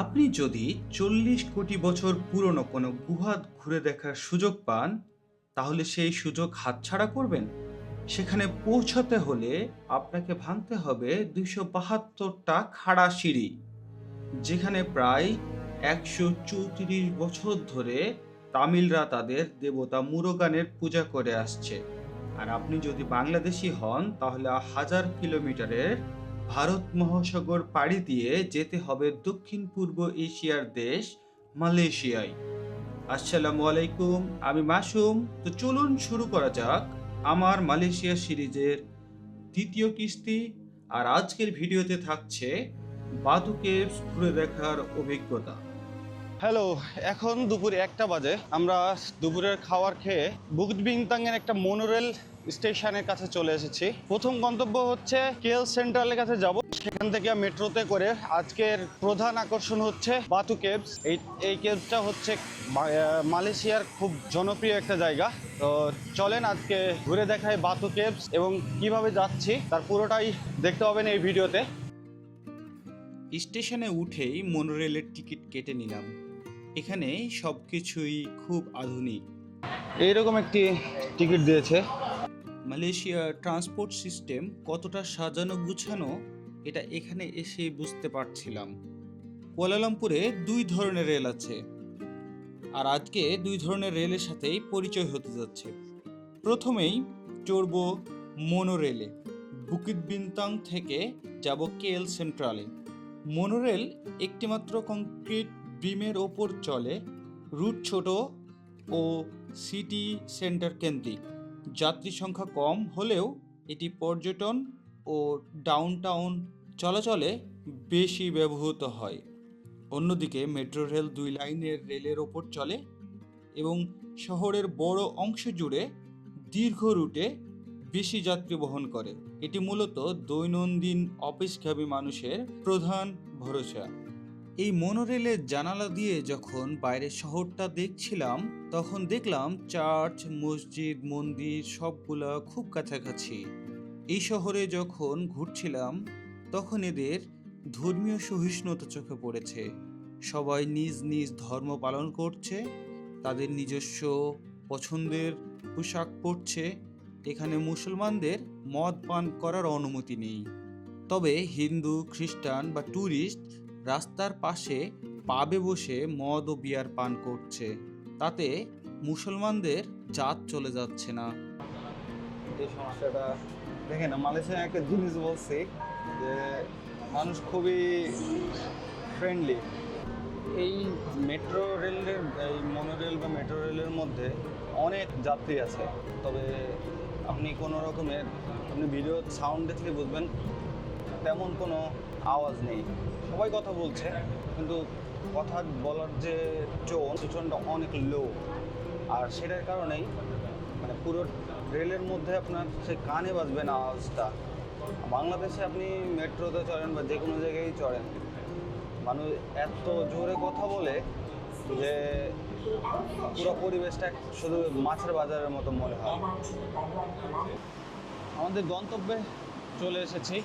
আপনি যদি 40 কোটি বছর পুরনো কোনো গুহা ঘুরে দেখার সুযোগ পান, তাহলে সেই সুযোগ হাতছাড়া করবেন? সেখানে পৌঁছাতে হলে আপনাকে ভাঙতে হবে 272টা খাড়া সিঁড়ি, যেখানে প্রায় 134 বছর ধরে তামিলরা তাদের দেবতা মুরুগানের পূজা করে আসছে। আর আপনি যদি বাংলাদেশি হন, তাহলে 1000 কিলোমিটারের ভারত মহাসাগর পাড়ি দিয়ে যেতে হবে দক্ষিণ পূর্ব এশিয়ার দেশ মালয়েশিয়ায়। আসসালামু আলাইকুম, আমি মাসুম। তো চলুন শুরু করা যাক আমার মালয়েশিয়া সিরিজের দ্বিতীয় কিস্তি। আর আজকের ভিডিওতে থাকছে বাতু কেভস ঘুরে দেখার অভিজ্ঞতা। হ্যালো, এখন দুপুরে 1টা বাজে। আমরা দুপুরের খাবার খেয়ে বুকিত বিনতাংয়ের একটা মনোরেল স্টেশনের কাছে চলে এসেছি। প্রথম গন্তব্য হচ্ছে কেএল সেন্ট্রালের কাছে যাব। সেখান থেকে মেট্রোতে করে আজকের প্রধান আকর্ষণ হচ্ছে বাতু কেভস। এই কেভসটা হচ্ছে মালয়েশিয়ার খুব জনপ্রিয় একটা জায়গা। তো চলেন আজকে ঘুরে দেখাই বাতু কেভস এবং কিভাবে যাচ্ছি তার পুরোটাই দেখতে পাবেন এই ভিডিওতে। স্টেশনে উঠেই মনোরেলের টিকিট কেটে নিলাম। এখানে সবকিছুই খুব আধুনিক। এইরকম একটি টিকিট দিয়েছে। মালয়েশিয়ার ট্রান্সপোর্ট সিস্টেম কতটা সাজানো গুছানো, এটা এখানে এসে বুঝতে পারছিলাম। কুয়ালালামপুরে 2 ধরনের রেল আছে, আর আজকে 2 ধরনের রেলের সাথেই পরিচয় হতে যাচ্ছে। প্রথমেই চড়ব মনোরেলে। বুকিত বিনতাং থেকে যাব কেএল সেন্ট্রালে। মনোরেল একটিমাত্র কংক্রিট বিমের ওপর চলে। রুট ছোট ও সিটি সেন্টার কেন্দ্রিক। যাত্রী সংখ্যা কম হলেও এটি পর্যটন ও ডাউনটাউন চলাচলে বেশি ব্যবহৃত হয়। অন্যদিকে মেট্রো রেল 2 লাইনের রেলের ওপর চলে এবং শহরের বড় অংশ জুড়ে দীর্ঘ রুটে বেশি যাত্রী বহন করে। এটি মূলত দৈনন্দিন অফিসগামী মানুষের প্রধান ভরসা। এই মনোরেলের জানালা দিয়ে যখন বাইরের শহরটা দেখছিলাম, তখন দেখলাম চার্চ, মসজিদ, মন্দির সবগুলা খুব কাছাকাছি। এই শহরে যখন ঘুরছিলাম, তখন এদের ধর্মীয় সহিষ্ণুতা চোখে পড়েছে। সবাই নিজ নিজ ধর্ম পালন করছে, তাদের নিজস্ব পছন্দের পোশাক পরছে। এখানে মুসলমানদের মদ পান করার অনুমতি নেই, তবে হিন্দু, খ্রিস্টান বা ট্যুরিস্ট রাস্তার পাশে পাবে বসে মদ ও বিয়ার পান করছে। তাতে মুসলমানদের জাত চলে যাচ্ছে না। এই সমস্যাটা দেখেন, মালয়েশিয়া একটা জিনিস বলছি যে মানুষ খুবই ফ্রেন্ডলি। এই মেট্রো রেলের, এই মনোরেল বা মেট্রো রেলের মধ্যে অনেক যাত্রী আছে, তবে আপনি কোনো রকমের ভিডিও সাউন্ড দেখলে বুঝবেন তেমন কোনো আওয়াজ নেই। সবাই কথা বলছে, কিন্তু কথা বলার যে টোনটা অনেক লো। আর সেটার কারণেই পুরো রেলের মধ্যে আপনার সে কানে বাজবে না আওয়াজটা। বাংলাদেশে আপনি মেট্রোতে চড়েন বা যে কোনো জায়গায় চড়েন, মানুষ এত জোরে কথা বলে যে পুরো পরিবেশটা শুধু মাছের বাজারের মতো মনে হয়। আমাদের গন্তব্যে চলে এসেছি।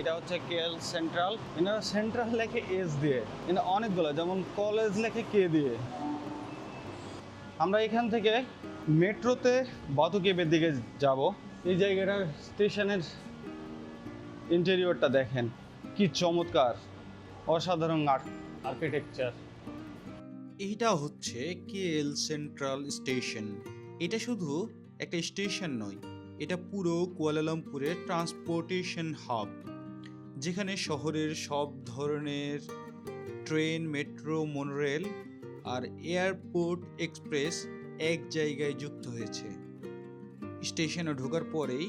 এটা হচ্ছে কেএল সেন্ট্রাল। এনারা সেন্ট্রাল লেখে এস দিয়ে, এনারা অনেকগুলো, যেমন কলেজ লেখে কে দিয়ে। আমরা এখান থেকে মেট্রোতে বাতু কেভের দিকে যাব। এই জায়গাটার স্টেশনের ইন্টেরিয়রটা দেখেন, কি চমৎকার, অসাধারণ আর্কিটেকচার। এইটা হচ্ছে কেএল সেন্ট্রাল স্টেশন। এটা শুধু একটা স্টেশন নয়, এটা পুরো কুয়ালালামপুরের ট্রান্সপোর্টেশন হাব, যেখানে শহরের সব ধরনের ট্রেন, মেট্রো, মনোরেল আর এয়ারপোর্ট এক্সপ্রেস এক জায়গায় যুক্ত হয়েছে। স্টেশনে ঢোকার পরেই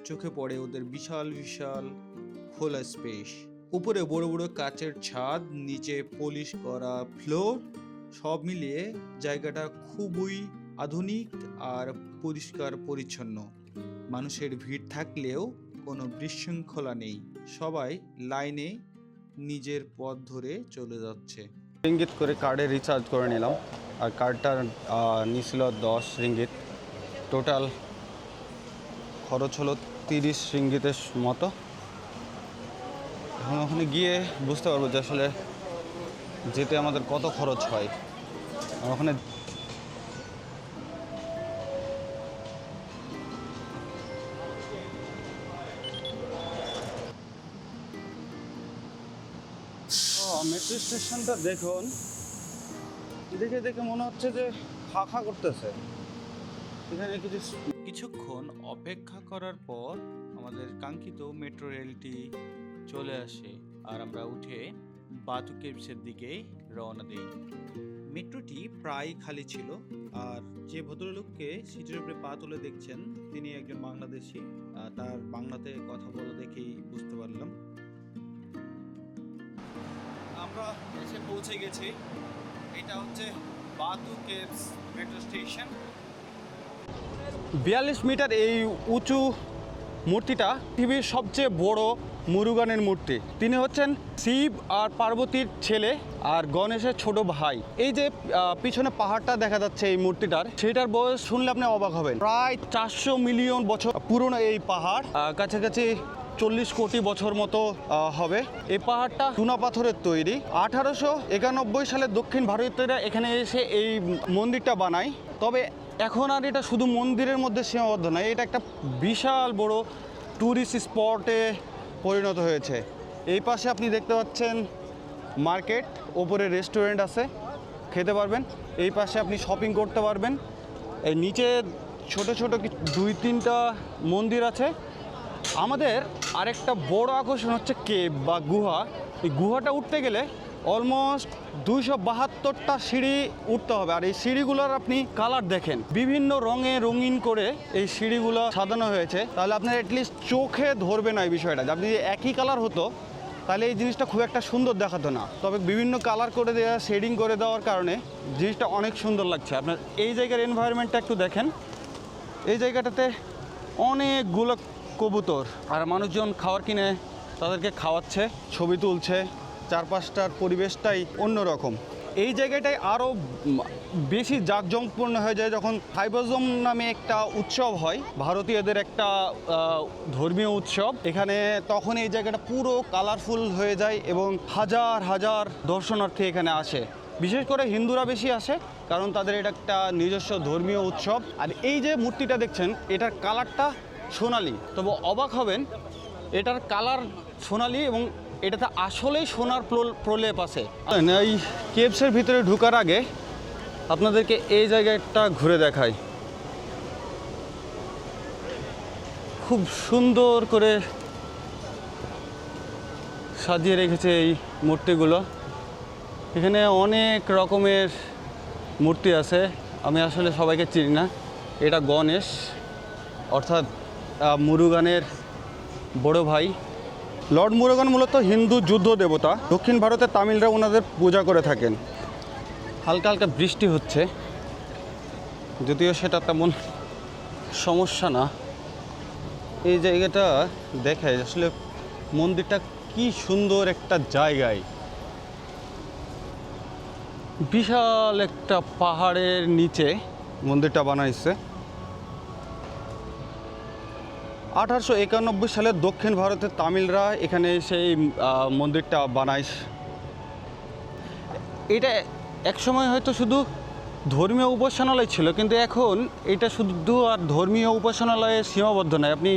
চোখে পড়ে ওদের বিশাল বিশাল খোলা স্পেস। উপরে বড় বড় কাচের ছাদ, নিচে পলিশ করা ফ্লোর, সব মিলিয়ে জায়গাটা খুবই আধুনিক আর পরিষ্কার পরিচ্ছন্ন। মানুষের ভিড় থাকলেও কোনো বিশৃঙ্খলা নেই, সবাই লাইনে নিজের পথ ধরে চলে যাচ্ছে। রিঙ্গিত করে কার্ডে রিচার্জ করে নিলাম, আর কার্ডটার নিয়েছিল 10 রিঙ্গিত। টোটাল খরচ হলো 30 রিঙ্গিতের মতো। এখন ওখানে গিয়ে বুঝতে পারবো যে আসলে যেতে আমাদের কত খরচ হয়। আর ওখানে মেট্রো স্টেশনটা দেখুন, দেখে দেখে মনে হচ্ছে যে ফাঁকা করতেছে। এখানে কিছুক্ষণ অপেক্ষা করার পর আমাদের কাঙ্ক্ষিত মেট্রো রেলটি চলে আসে আর আমরা উঠে বাতু কেভসের দিকে রওনা দিই। মেট্রোটি প্রায় খালি ছিল আর যে ভদ্রলোককে সিটের উপরে পা তুলে দেখছেন তিনি একজন বাংলাদেশি। তার বাংলাতে কথা বলা দেখেই বুঝতে পারলাম। আমরা এসে পৌঁছে গেছি। এটা হচ্ছে বাতু কেভস মেট্রো স্টেশন। 42 মিটার এই উঁচু মূর্তিটা পৃথিবীর সবচেয়ে বড় মুরুগানের মূর্তি। তিনি হচ্ছেন শিব আর পার্বতীর ছেলে আর গণেশের ছোট ভাই। এই যে পিছনে পাহাড়টা দেখা যাচ্ছে এই মূর্তিটার, সেটার বয়স শুনলে আপনি অবাক হবেন। প্রায় 400 মিলিয়ন বছর পুরনো এই পাহাড়, কাছাকাছি 40 কোটি বছর মতো হবে। এই পাহাড়টা চুনা পাথরের তৈরি। 1891 সালে দক্ষিণ ভারতীয়রা এখানে এসে এই মন্দিরটা বানায়। তবে এখন আর এটা শুধু মন্দিরের মধ্যে সীমাবদ্ধ নয়, এটা একটা বিশাল বড় ট্যুরিস্ট স্পটে পরিণত হয়েছে। এই পাশে আপনি দেখতে পাচ্ছেন মার্কেট, ওপরে রেস্টুরেন্ট আছে, খেতে পারবেন। এই পাশে আপনি শপিং করতে পারবেন। এই নিচে ছোট ছোট 2-3টা মন্দির আছে। আমাদের আরেকটা বড় আকর্ষণ হচ্ছে কেভ বা গুহা। এই গুহাটা উঠতে গেলে অলমোস্ট 272টা সিঁড়ি উঠতে হবে। আর এই সিঁড়িগুলোর আপনি কালার দেখেন, বিভিন্ন রঙে রঙিন করে এই সিঁড়িগুলো সাজানো হয়েছে। তাহলে আপনার অ্যাটলিস্ট চোখে ধরবে না এই বিষয়টা। আপনি যদি একই কালার হতো তাহলে এই জিনিসটা খুব একটা সুন্দর দেখাতো না। তবে বিভিন্ন কালার করে দেওয়া, শেডিং করে দেওয়ার কারণে জিনিসটা অনেক সুন্দর লাগছে। আপনার এই জায়গার এনভায়রনমেন্টটা একটু দেখেন। এই জায়গাটাতে অনেকগুলো কবুতর আর মানুষজন খাবার কিনে তাদেরকে খাওয়াচ্ছে, ছবি তুলছে। চারপাশটার পরিবেশটাই অন্যরকম। এই জায়গাটায় আরও বেশি জাঁকজমকপূর্ণ হয়ে যায় যখন থাইবাজম নামে একটা উৎসব হয়, ভারতীয়দের একটা ধর্মীয় উৎসব। এখানে তখন এই জায়গাটা পুরো কালারফুল হয়ে যায় এবং হাজার হাজার দর্শনার্থী এখানে আসে। বিশেষ করে হিন্দুরা বেশি আসে, কারণ তাদের এটা একটা নিজস্ব ধর্মীয় উৎসব। আর এই যে মূর্তিটা দেখছেন, এটার কালারটা সোনালি। তবে অবাক হবেন, এটার কালার সোনালি এবং এটাতে আসলেই সোনার প্রলেপ আছে। এই কেভসের ভিতরে ঢোকার আগে আপনাদেরকে এই জায়গাটা ঘুরে দেখাই। খুব সুন্দর করে সাজিয়ে রেখেছে এই মূর্তিগুলো। এখানে অনেক রকমের মূর্তি আছে, আমি আসলে সবাইকে চিনি না। এটা গণেশ, অর্থাৎ মুরুগানের বড় ভাই। লর্ড মুরুগান মূলত হিন্দু যুদ্ধ দেবতা। দক্ষিণ ভারতে তামিলরা ওনাদের পূজা করে থাকেন। হালকা হালকা বৃষ্টি হচ্ছে, যদিও সেটা তেমন সমস্যা না। এই জায়গাটা দেখায় আসলে মন্দিরটা কি সুন্দর একটা জায়গায়। বিশাল একটা পাহাড়ের নিচে মন্দিরটা বানাইছে। 1891 সালে দক্ষিণ ভারতের তামিলরা এখানে সেই মন্দিরটা বানায়। এটা একসময় হয়তো শুধু ধর্মীয় উপাসনালয় ছিল, কিন্তু এখন এটা শুধু আর ধর্মীয় উপাসনালয়ে সীমাবদ্ধ নয়। আপনি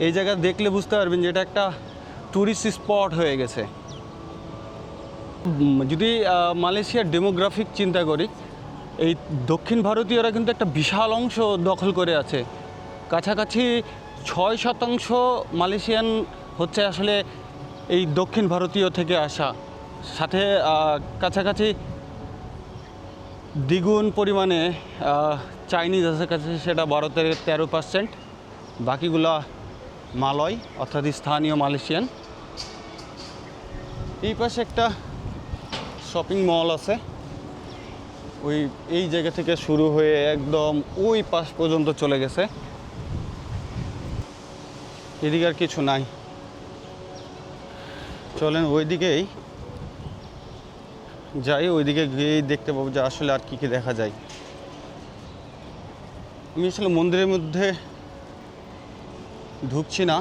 এই জায়গা দেখলে বুঝতে পারবেন যে এটা একটা ট্যুরিস্ট স্পট হয়ে গেছে। যদি মালয়েশিয়ার ডেমোগ্রাফিক চিন্তা করি, এই দক্ষিণ ভারতীয়রা কিন্তু একটা বিশাল অংশ দখল করে আছে। কাছাকাছি 6% মালয়েশিয়ান হচ্ছে আসলে এই দক্ষিণ ভারতীয় থেকে আসা। সাথে কাছাকাছি দ্বিগুণ পরিমাণে চাইনিজ আছে, কাছে সেটা 12-13%। বাকিগুলা মালয়, অর্থাৎ স্থানীয় মালয়েশিয়ান। এই পাশে একটা শপিং মল আছে, এই জায়গা থেকে শুরু হয়ে একদম ওই পাশ পর্যন্ত চলে গেছে। এদিকে আর কিছু নাই। চলেন ওইদিকেই যাই, ওইদিকে গিয়েই দেখতে পাবো যে আসলে আর কী কী দেখা যায়। আমি আসলে মন্দিরের মধ্যে ঢুকছি না,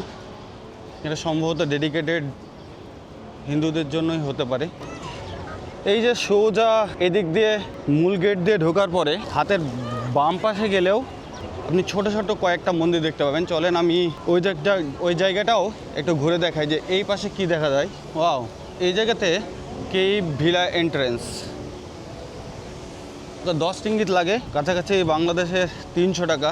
এটা সম্ভবত ডেডিকেটেড হিন্দুদের জন্যই হতে পারে। এই যে সোজা এদিক দিয়ে মূল গেট দিয়ে ঢোকার পরে হাতের বাম পাশে গেলেও আপনি ছোট ছোট কয়েকটা মন্দির দেখতে পাবেন। চলেন আমি ওই জায়গাটাও একটু ঘুরে দেখাই যে এই পাশে কি দেখা যায়। ওয়াও, এই জায়গাতে কেভ ভিলা এন্ট্রেন্স, তো 10 রিঙ্গিত লাগে, কাছাকাছি বাংলাদেশের 300 টাকা।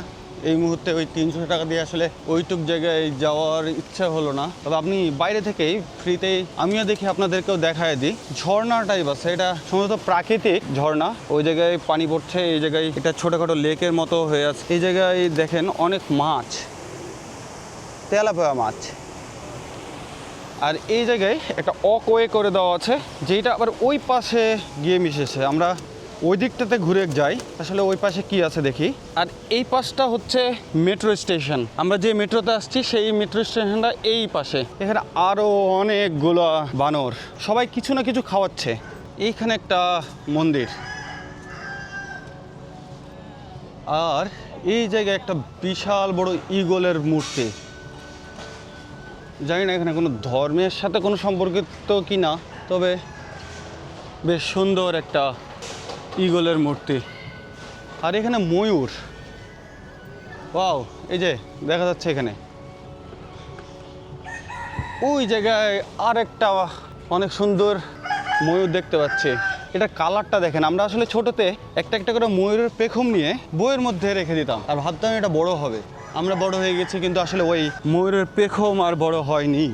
এই মুহূর্তে ওই 300 টাকা দিয়ে আসলে ওইটুক জায়গায় যাওয়ার ইচ্ছা হলো না, তবে আপনি বাইরে থেকেই ফ্রিতেই, আমিও দেখি আপনাদেরকেও দেখায় দিই, ঝর্ণা টাইপ আছে। এটা সম্ভবত প্রাকৃতিক ঝর্ণা, ওই জায়গায় পানি পড়ছে, এই জায়গায় এটা ছোটোখাটো লেকের মতো হয়ে আছে। এই জায়গায় দেখেন অনেক মাছ, তেলাপোয়া মাছ। আর এই জায়গায় একটা ওয়ে করে দেওয়া আছে, যেটা আবার ওই পাশে গিয়ে মিশেছে। আমরা ওই দিকটাতে ঘুরে যাই, আসলে ওই পাশে কি আছে দেখি। আর এই পাশটা হচ্ছে মেট্রো স্টেশন, আমরা যে মেট্রোতে আসছি সেই মেট্রো স্টেশনটা এই পাশে। এখানে আরও অনেকগুলো বানর, সবাই কিছু না কিছু খাওয়াচ্ছে। এইখানে একটা মন্দির, আর এই জায়গায় একটা বিশাল বড় ঈগলের মূর্তি। জানি না এখানে কোনো ধর্মের সাথে কোনো সম্পর্কিত কি না, তবে বেশ সুন্দর একটা ঈগলের মূর্তি। আর এখানে ময়ূর, ওয়াও, এই যে দেখা যাচ্ছে এখানে। ওই জায়গায় আরেকটা অনেক সুন্দর ময়ূর দেখতে পাচ্ছি। এটা কালারটা দেখেন, আমরা আসলে ছোটতে একটা একটা করে ময়ূরের পেখম নিয়ে বইয়ের মধ্যে রেখে দিতাম আর ভাবতাম এটা বড় হবে। আমরা বড় হয়ে গেছি, কিন্তু আসলে ওই ময়ূরের পেখম আর বড় হয়নি।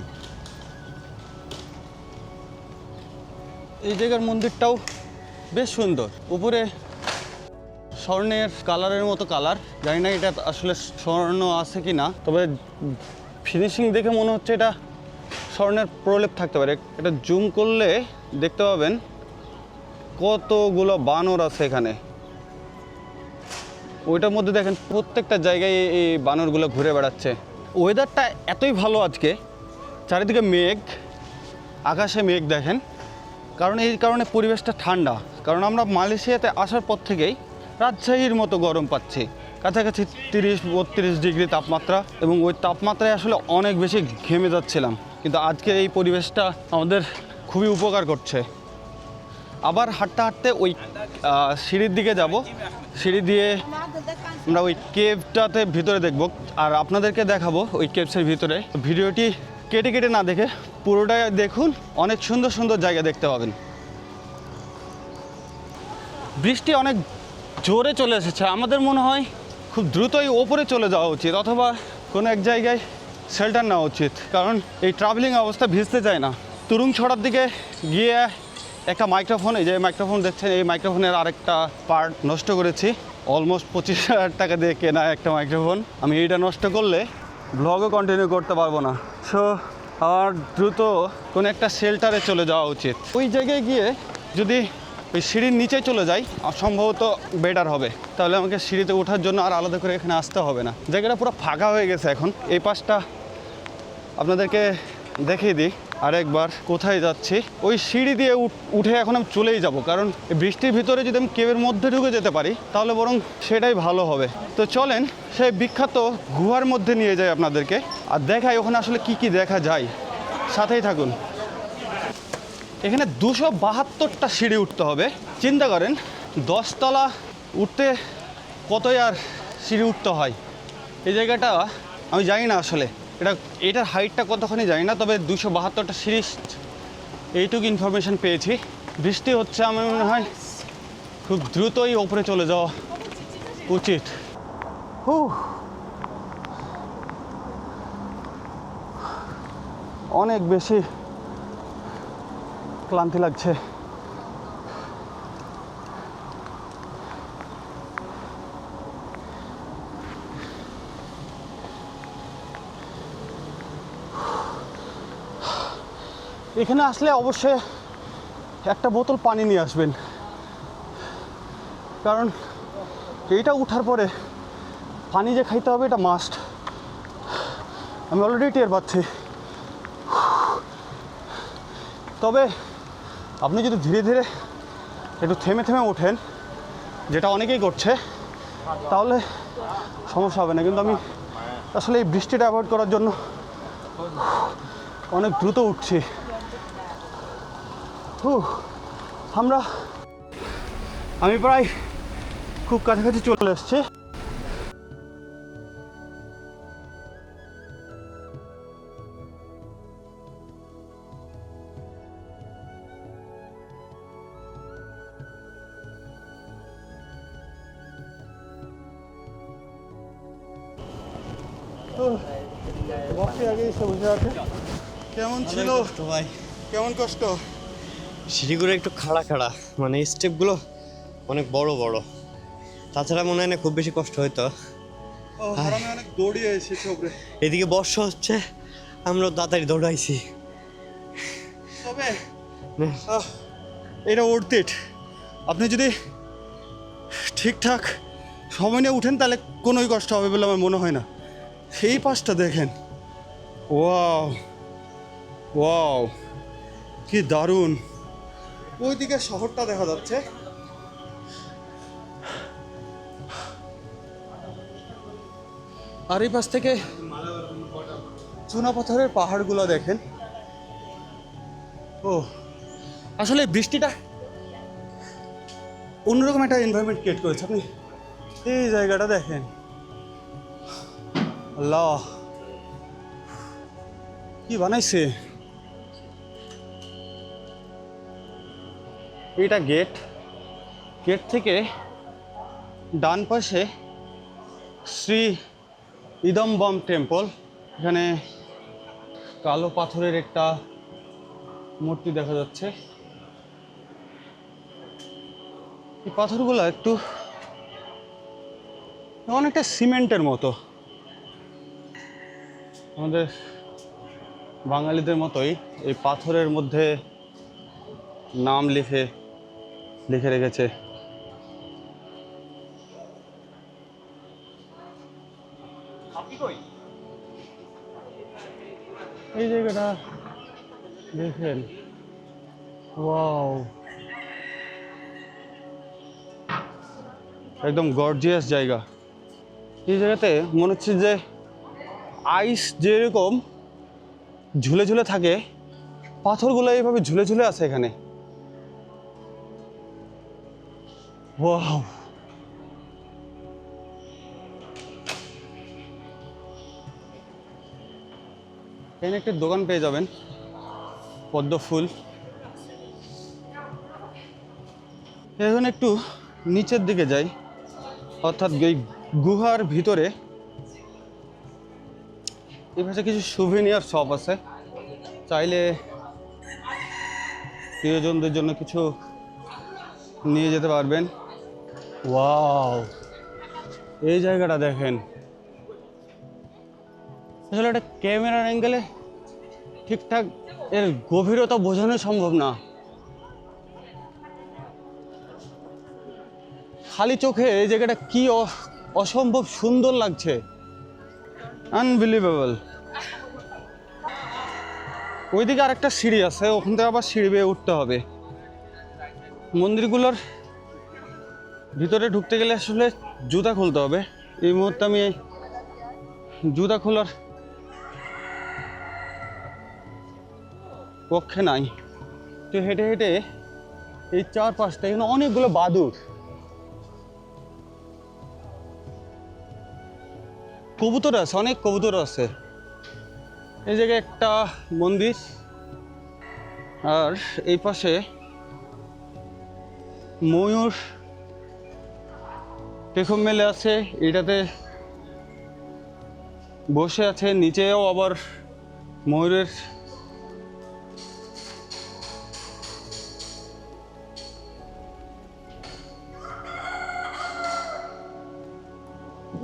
এই জায়গার মন্দিরটাও বেশ সুন্দর, উপরে স্বর্ণের কালারের মতো কালার, জানি না এটা আসলে স্বর্ণ আছে কি না, তবে ফিনিশিং দেখে মনে হচ্ছে এটা স্বর্ণের প্রলেপ থাকতে পারে। এটা জুম করলে দেখতে পাবেন কতগুলো বানর আছে এখানে। ওইটার মধ্যে দেখেন প্রত্যেকটা জায়গায় এই বানরগুলো ঘুরে বেড়াচ্ছে। ওয়েদারটা এতই ভালো আজকে, চারিদিকে মেঘ, আকাশে মেঘ দেখেন, কারণ এই কারণে পরিবেশটা ঠান্ডা। কারণ আমরা মালয়েশিয়াতে আসার পর থেকেই রাজশাহীর মতো গরম পাচ্ছি, কাছাকাছি 30-32 ডিগ্রি তাপমাত্রা, এবং ওই তাপমাত্রায় আসলে অনেক বেশি ঘেমে যাচ্ছিলাম। কিন্তু আজকে এই পরিবেশটা আমাদের খুবই উপকার করছে। আবার হাঁটতে হাঁটতে ওই সিঁড়ির দিকে যাব, সিঁড়ি দিয়ে আমরা ওই কেভটাতে ভিতরে দেখব আর আপনাদেরকে দেখাবো ওই কেভসের ভিতরে। ভিডিওটি কেটে কেটে না দেখে পুরোটাই দেখুন, অনেক সুন্দর সুন্দর জায়গা দেখতে পাবেন। বৃষ্টি অনেক জোরে চলে এসেছে, আমাদের মনে হয় খুব দ্রুতই ওপরে চলে যাওয়া উচিত, অথবা কোনো এক জায়গায় শেল্টার নেওয়া উচিত, কারণ এই ট্রাভেলিং অবস্থা ভিজতে চায় না। তুরুং ছড়ার দিকে গিয়ে একটা মাইক্রোফোন, এই যে মাইক্রোফোন দেখছেন, এই মাইক্রোফোনের আরেকটা পার্ট নষ্ট করেছি। অলমোস্ট 25,000 টাকা দিয়ে কেনা একটা মাইক্রোফোন, আমি এইটা নষ্ট করলে ব্লগও কন্টিনিউ করতে পারবো না। সো আর দ্রুত কোনো একটা শেল্টারে চলে যাওয়া উচিত। ওই জায়গায় গিয়ে যদি ওই সিঁড়ির নিচে চলে যাই সম্ভবত বেটার হবে, তাহলে আমাকে সিঁড়িতে ওঠার জন্য আর আলাদা করে এখানে আসতে হবে না। জায়গাটা পুরো ফাঁকা হয়ে গেছে এখন। এই পাশটা আপনাদেরকে দেখিয়ে দিই আরেকবার কোথায় যাচ্ছি। ওই সিঁড়ি দিয়ে উঠে এখন আমি চলেই যাব, কারণ বৃষ্টির ভিতরে যদি আমি কেবের মধ্যে ঢুকে যেতে পারি তাহলে বরং সেটাই ভালো হবে। তো চলেন সেই বিখ্যাত গুহার মধ্যে নিয়ে যাই আপনাদেরকে, আর দেখাই ওখানে আসলে কি কি দেখা যায়। সাথেই থাকুন। এখানে 272টা সিঁড়ি উঠতে হবে। চিন্তা করেন 10 তলা উঠতে কতই আর সিঁড়ি উঠতে হয়। এই জায়গাটা আমি জানি না আসলে এটার হাইটটা কতখানি জানি না, তবে 272টা সিঁড়ি এইটুকু ইনফরমেশন পেয়েছি। বৃষ্টি হচ্ছে, আমার মনে হয় খুব দ্রুতই ওপরে চলে যাওয়া উচিত। অনেক বেশি ক্লান্তি লাগছে। এখানে আসলে অবশ্যই একটা বোতল পানি নিয়ে আসবেন, কারণ এইটা উঠার পরে পানি যে খাইতে হবে এটা মাস্ট। আমি অলরেডি টের পাচ্ছি। তবে আপনি যদি ধীরে ধীরে একটু থেমে থেমে ওঠেন, যেটা অনেকেই করছে, তাহলে সমস্যা হবে না। কিন্তু আমি আসলে এই বৃষ্টিটা অ্যাভয়েড করার জন্য অনেক দ্রুত উঠছি। আমি প্রায় খুব কাছাকাছি চলে এসেছি। আগে এসে বসে আছে। কেমন ছিল ভাই? কেমন কষ্ট? সিঁড়িগুলো একটু খাড়া খাড়া, মানে স্টেপগুলো অনেক বড় বড়। তাছাড়া মনে হয় না খুব বেশি কষ্ট হয়তো। হারামে অনেক দৌড়িয়ে এসেছে উপরে। এদিকে বর্ষা হচ্ছে, আমরা তাড়াতাড়ি দৌড়াইছি। তবে এটা ওর্থ ইট। আপনি যদি ঠিকঠাক সময় নিয়ে উঠেন তাহলে কোনোই কষ্ট হবে বলে আমার মনে হয় না। এই পাশটা দেখেন, ওয়াও ওয়াও, কি দারুণ। ওইদিকে শহরটা দেখা যাচ্ছে। আর এই পাশ থেকে চুনা পাথরের পাহাড়গুলো দেখেন। ও আসলে বৃষ্টিটা অন্যরকম একটা এনভায়রনমেন্ট ক্রিয়েট করেছে। আপনি এই জায়গাটা দেখেন, আল্লাহ কি বানাইছে। এটা গেট, গেট থেকে ডান পাশে শ্রী ইদম্বম টেম্পল। এখানে কালো পাথরের একটা মূর্তি দেখা যাচ্ছে। এই পাথরগুলো একটু অনেকটা সিমেন্টের মতো, আমাদের বাঙালিদের মতোই এই পাথরের মধ্যে নাম লিখে রেখেছে। এই জায়গাটা দেখেন, ওয়াও, একদম গর্জিয়াস জায়গা। এই জায়গাতে মনে হচ্ছে যে আইস যেরকম ঝুলে ঝুলে থাকে, পাথরগুলো এইভাবে ঝুলে ঝুলে আছে এখানে। ওয়াও, এখানে একটা দোকান পেয়ে যাবেন, পদ্ম ফুল। এখন একটু নিচের দিকে যাই, অর্থাৎ এই গুহার ভিতরে। এই পাশে কিছু সুভেনিয়ার শপ আছে, চাইলে প্রিয়জনদের জন্য কিছু নিয়ে যেতে পারবেন। ওয়াও, এই জায়গাটা দেখেন। আসলে একটা ক্যামেরার অ্যাঙ্গেলে ঠিকঠাক এর গভীরতা বোঝানো সম্ভব না। খালি চোখে এই জায়গাটা কি অসম্ভব সুন্দর লাগছে, আনবিলিভেবল। ওইদিকে আরেকটা সিঁড়ি আছে, ওখান থেকে আবার সিঁড়ি বেয়ে উঠতে হবে। মন্দিরগুলোর ভিতরে ঢুকতে গেলে আসলে জুতা খুলতে হবে। এই মুহূর্তে আমি জুতা খোলার পক্ষে নাই। তো হেঁটে হেঁটে এই চারপাশটা, এখানে অনেকগুলো বাদুড়, কবুতর আছে, অনেক কবুতর আছে। এই জায়গায় একটা মন্দির, আর এই পাশে ময়ূর পেখম মেলে আছে, এটাতে বসে আছে। নিচেও আবার ময়ূরের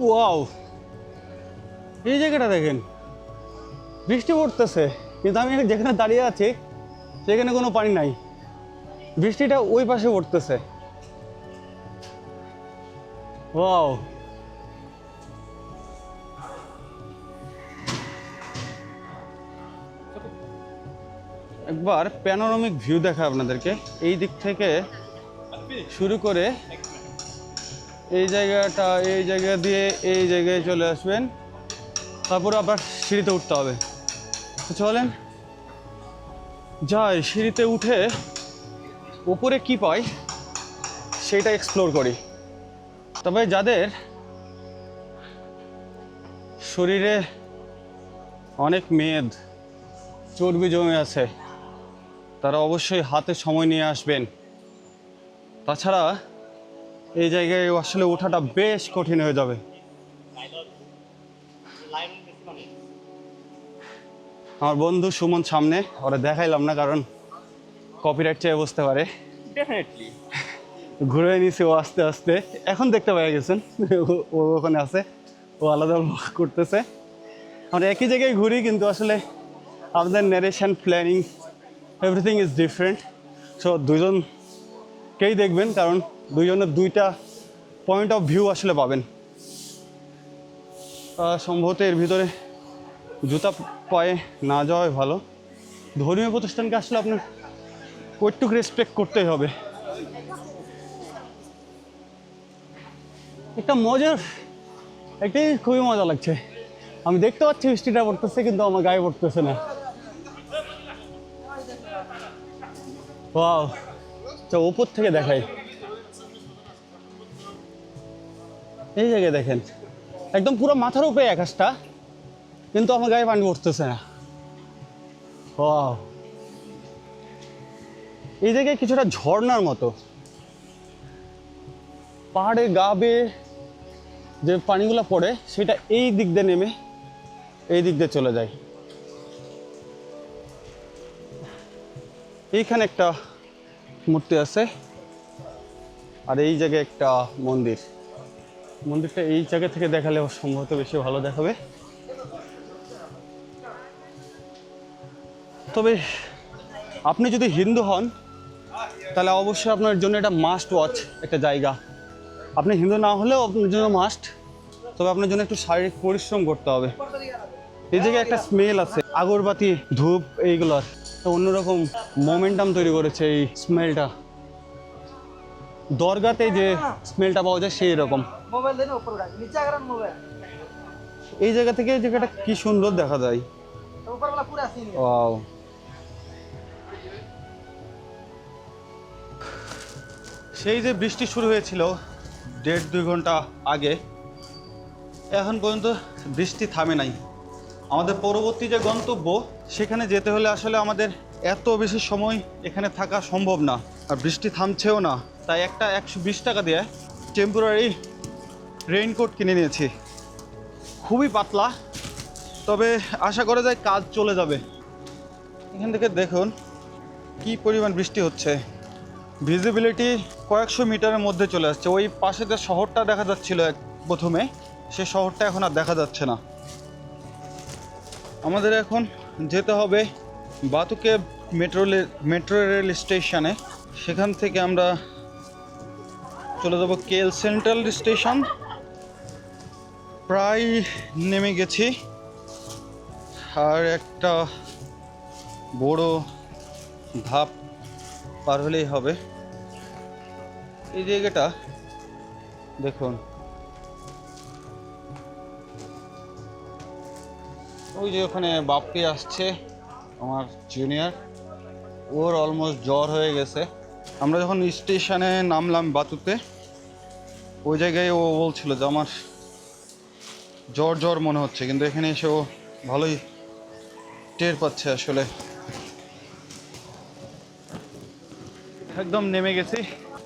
ওয়াও, এই জায়গাটা দেখেন। বৃষ্টি পড়তেছে কিন্তু আমি যেখানে দাঁড়িয়ে আছি সেখানে কোনো পানি নাই, বৃষ্টিটা ওই পাশে পড়তেছে। ওয়াও, একবার প্যানোরামিক ভিউ দেখা আপনাদেরকে। এই দিক থেকে শুরু করে এই জায়গা দিয়ে এই জায়গায় চলে আসবেন, তারপরে আবার সিঁড়িতে উঠতে হবে। চলেন যাই, সিঁড়িতে উঠে উপরে কি পাই সেটা এক্সপ্লোর করি। তবে যাদের শরীরে অনেক মেদ, চর্বি জমে আছে, তারা অবশ্যই হাতে সময় নিয়ে আসবেন। তাছাড়া এই জায়গায় আসলে ওঠাটা বেশ কঠিন হয়ে যাবে। আমার বন্ধু সুমন সামনে, ওরা দেখাইলাম না কারণ কপিরাইট চেয়ে বসতে পারে। ডেফিনেটলি ঘুরে নিয়েছি ও আস্তে আস্তে, এখন দেখতে পেয়ে গেছেন ও ওখানে আছে, ও আলাদা করতেছে। আমরা একই জায়গায় ঘুরি কিন্তু আসলে আমাদের narration, planning, everything is different. So দুজনকেই দেখবেন কারণ দুজনের দুইটা পয়েন্ট অফ ভিউ আসলে পাবেন। সম্ভবত এর ভিতরে জুতা পায়ে না যাওয়াই ভালো। ধর্মীয় প্রতিষ্ঠানকে আসলে আপনার কতটুকু রেসপেক্ট করতেই হবে। একটা মজার, একটাই খুবই মজা লাগছে। আমি দেখতে পাচ্ছি বৃষ্টিটা পড়তেছে কিন্তু আমার গায়ে পড়তেছে না। ওয়াও, উপর থেকে দেখাই, এই জায়গায় দেখেন একদম পুরো মাথার উপরে আকাশটা, কিন্তু আমার গায়ে পানি পড়তেছে না। ওয়াও, এই জায়গায় কিছুটা ঝর্ণার মতো, পাহাড়ের গা বেয়ে যে পানিগুলো পড়ে সেটা এই দিক দিয়ে নেমে এই দিক দিয়ে চলে যায়। এইখানে একটা মূর্তি আছে আর এই জায়গায় একটা মন্দির। মন্দিরটা এই জায়গা থেকে দেখালে সম্ভবত বেশি ভালো দেখাবে। তবে আপনি যদি হিন্দু হন তাহলে অবশ্যই আপনার জন্য এটা মাস্ট ওয়াচ একটা জায়গা। আপনি হিন্দু না হলেও আপনার জন্য মাস্ট, তবে আপনার জন্য একটু শারীরিক পরিশ্রম করতে হবে। এই জায়গায় একটা স্মেল আছে, আগরবাতি, ধূপ, এইগুলোর তো অন্যরকম মোমেন্টাম তৈরি করেছে এই স্মেলটা। দরগাতে যে স্মেলটা পাওয়া যায় সেই রকম। এই জায়গা থেকে এই জায়গাটা কি সুন্দর দেখা যায়। ওয়াও, সেই যে বৃষ্টি শুরু হয়েছিল 1.5-2 ঘন্টা আগে, এখন পর্যন্ত বৃষ্টি থামে নাই। আমাদের পরবর্তী যে গন্তব্য সেখানে যেতে হলে আসলে আমাদের এত বেশি সময় এখানে থাকা সম্ভব না, আর বৃষ্টি থামছেও না। তাই একটা 120 টাকা দিয়ে টেম্পোরারি রেইনকোট কিনে নিয়েছি, খুবই পাতলা, তবে আশা করা যায় কাজ চলে যাবে। এখান থেকে দেখুন কি পরিমাণ বৃষ্টি হচ্ছে, ভিজিবিলিটি কয়েকশো মিটারের মধ্যে চলে আসছে। ওই পাশে যে শহরটা দেখা যাচ্ছিল প্রথমে, সে শহরটা এখন আর দেখা যাচ্ছে না। আমাদের এখন যেতে হবে বাতুকে মেট্রো রেল স্টেশনে। সেখান থেকে আমরা চলে যাব কেএল সেন্ট্রাল স্টেশন। প্রায় নেমে গেছি, আর একটা বড় ধাপ পার হলেই হবে। এই জায়গাটা দেখুন, ওই যে ওখানে বাপ্পি আসছে, আমার জুনিয়র, ওর অলমোস্ট জ্বর হয়ে গেছে। আমরা যখন স্টেশনে নামলাম বাতুতে, ওই জায়গায় ও বলছিল যে আমার জ্বর জ্বর মনে হচ্ছে, কিন্তু এখানে এসে ও ভালোই টের পাচ্ছে। আসলে একদম নেমে গেছি।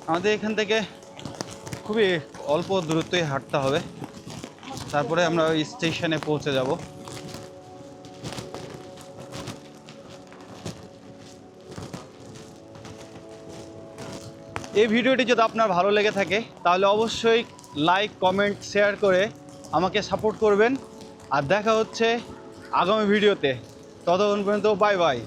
আমাদের এখান থেকে খুবই অল্প দূরত্বই হাঁটতে হবে, তারপরে আমরা ওই স্টেশনে পৌঁছে যাব। এই ভিডিওটি যদি আপনার ভালো লেগে থাকে তাহলে অবশ্যই লাইক, কমেন্ট, শেয়ার করে আমাকে সাপোর্ট করবেন। আর দেখা হচ্ছে আগামী ভিডিওতে। ততক্ষণ পর্যন্ত বাই বাই।